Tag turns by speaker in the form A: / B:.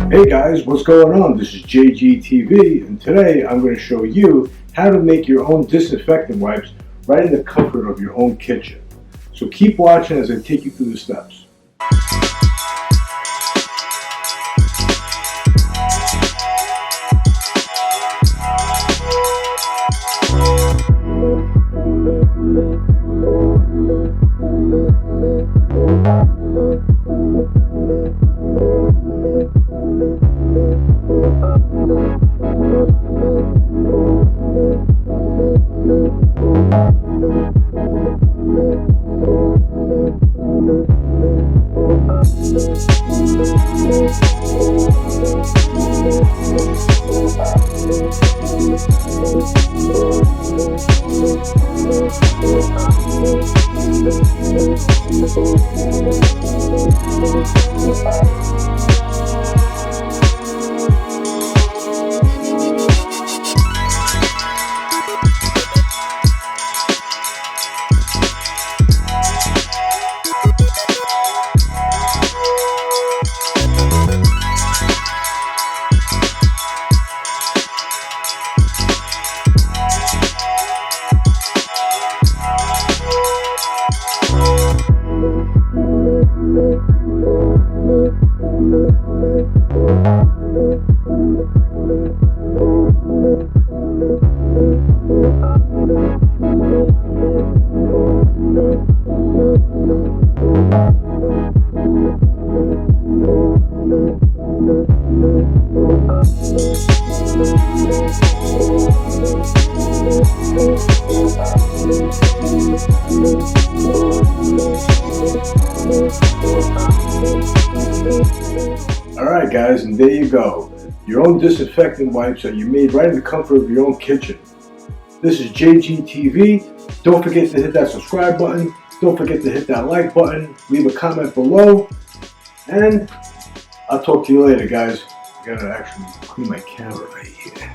A: Hey guys, what's going on? This is JGTV, and today I'm going to show you how to make your own disinfectant wipes right in the comfort of your own kitchen. So keep watching as I take you through the steps. Alright guys, and there you go. Your own disinfectant wipes that you made right in the comfort of your own kitchen. This is JGTV. Don't forget to hit that subscribe button. Don't forget to hit that like button. Leave a comment below. And I'll talk to you later guys. I gotta actually clean my camera right here.